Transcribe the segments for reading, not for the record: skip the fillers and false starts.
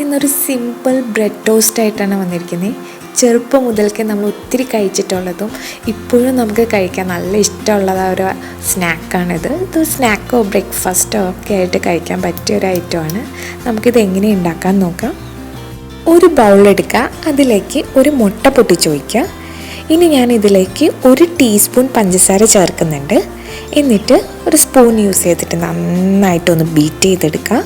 ഇന്നൊരു simple bread toast ആയിട്ടാണ് വന്നിരിക്കുന്നത്. ചെറുപ്പം മുതൽക്കേ നമ്മൾ ഒത്തിരി കഴിച്ചിട്ടുള്ളതും ഇപ്പോഴും നമുക്ക് കഴിക്കാൻ നല്ല ഇഷ്ടമുള്ള ഒരു സ്നാക്കാണിത്. ഇത് സ്നാക്കോ ബ്രേക്ക്ഫാസ്റ്റോ ഒക്കെ ആയിട്ട് കഴിക്കാൻ പറ്റിയ ഒരു ഐറ്റമാണ്. നമുക്കിത് എങ്ങനെ ഉണ്ടാക്കാൻ നോക്കാം. ഒരു ബൗളെടുക്കുക, അതിലേക്ക് ഒരു മുട്ട പൊട്ടിച്ച് ഒഴിക്കുക. ഇനി ഞാൻ ഇതിലേക്ക് 1 ടീസ്പൂൺ പഞ്ചസാര ചേർക്കുന്നുണ്ട്. എന്നിട്ട് ഒരു സ്പൂൺ യൂസ് ചെയ്തിട്ട് നന്നായിട്ടൊന്ന് ബീറ്റ് ചെയ്തെടുക്കുക.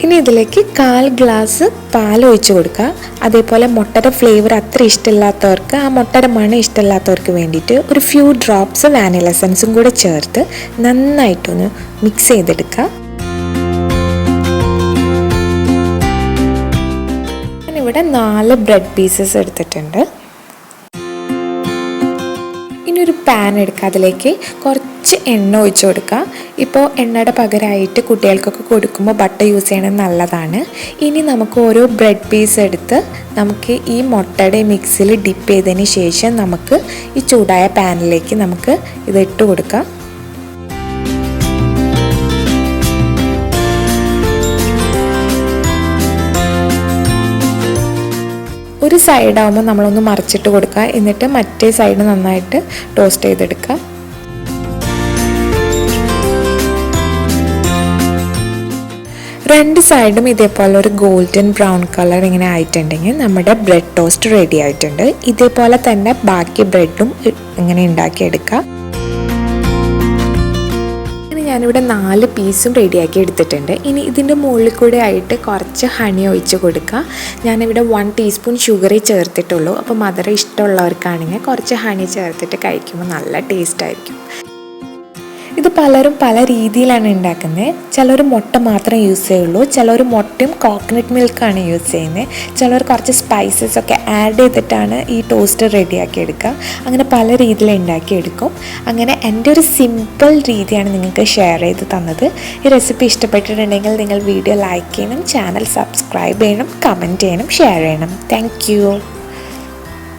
ഇനി ഇതിലേക്ക് 1/4 ഗ്ലാസ് പാൽ ഒഴിച്ച് കൊടുക്കുക. അതേപോലെ മുട്ടയുടെ ഫ്ലേവർ അത്ര ഇഷ്ടമില്ലാത്തവർക്ക്, ആ മുട്ടയുടെ മണം ഇഷ്ടമില്ലാത്തവർക്ക് വേണ്ടിയിട്ട് ഒരു ഫ്യൂ ഡ്രോപ്സ് വാനില എസൻസും കൂടെ ചേർത്ത് നന്നായിട്ടൊന്ന് മിക്സ് ചെയ്തെടുക്കുക. ഞാനിവിടെ 4 ബ്രെഡ് പീസസ് എടുത്തിട്ടുണ്ട്. ഇനി ഒരു പാൻ എടുക്കുക, അതിലേക്ക് കുറച്ച് എണ്ണ ഒഴിച്ച് കൊടുക്കുക. ഇപ്പോൾ എണ്ണയുടെ പകരമായിട്ട് കുട്ടികൾക്കൊക്കെ കൊടുക്കുമ്പോൾ ബട്ടർ യൂസ് ചെയ്യണത് നല്ലതാണ്. ഇനി നമുക്ക് ഓരോ ബ്രെഡ് പീസ് എടുത്ത് നമുക്ക് ഈ മുട്ടയുടെ മിക്സിൽ ഡിപ്പ് ചെയ്തതിന് ശേഷം നമുക്ക് ഈ ചൂടായ പാനിലേക്ക് നമുക്ക് ഇത് ഇട്ട് കൊടുക്കാം. ഒരു സൈഡാകുമ്പോൾ നമ്മളൊന്ന് മറിച്ചിട്ട് കൊടുക്കുക. എന്നിട്ട് മറ്റേ സൈഡ് നന്നായിട്ട് ടോസ്റ്റ് ചെയ്തെടുക്കുക. രണ്ട് സൈഡും ഇതേപോലെ ഒരു ഗോൾഡൻ ബ്രൗൺ കളർ ഇങ്ങനെ ആയിട്ടുണ്ടെങ്കിൽ നമ്മുടെ ബ്രെഡ് ടോസ്റ്റ് റെഡി ആയിട്ടുണ്ട്. ഇതേപോലെ തന്നെ ബാക്കി ബ്രെഡും ഇങ്ങനെ ഉണ്ടാക്കിയെടുക്കുക. ഞാനിവിടെ 4 പീസും റെഡിയാക്കി എടുത്തിട്ടുണ്ട്. ഇനി ഇതിൻ്റെ മുകളിൽ കൂടെ ആയിട്ട് കുറച്ച് ഹണി ഒഴിച്ച് കൊടുക്കുക. ഞാനിവിടെ 1 ടീസ്പൂൺ ഷുഗറേ ചേർത്തിട്ടുള്ളൂ. അപ്പോൾ മധുരം ഇഷ്ടമുള്ളവർക്കാണെങ്കിൽ കുറച്ച് ഹണി ചേർത്തിട്ട് കഴിക്കുമ്പോൾ നല്ല ടേസ്റ്റ് ആയിരിക്കും. ഇത് പലരും പല രീതിയിലാണ് ഉണ്ടാക്കുന്നത്. ചിലർ മുട്ട മാത്രം യൂസ് ചെയ്യുള്ളൂ, ചിലർ മുട്ടയും കോക്കനട്ട് മിൽക്കാണ് യൂസ് ചെയ്യുന്നത്, ചിലർ കുറച്ച് സ്പൈസസ് ഒക്കെ ആഡ് ചെയ്തിട്ടാണ് ഈ ടോസ്റ്റ് റെഡിയാക്കി എടുക്കുക. അങ്ങനെ പല രീതിയിൽ ഉണ്ടാക്കിയെടുക്കും. അങ്ങനെ എൻ്റെ ഒരു സിമ്പിൾ രീതിയാണ് നിങ്ങൾക്ക് ഷെയർ ചെയ്ത് തന്നത്. ഈ റെസിപ്പി ഇഷ്ടപ്പെട്ടിട്ടുണ്ടെങ്കിൽ നിങ്ങൾ വീഡിയോ ലൈക്ക് ചെയ്യണം, ചാനൽ സബ്സ്ക്രൈബ് ചെയ്യണം, കമൻറ്റ് ചെയ്യണം, ഷെയർ ചെയ്യണം. Thank you.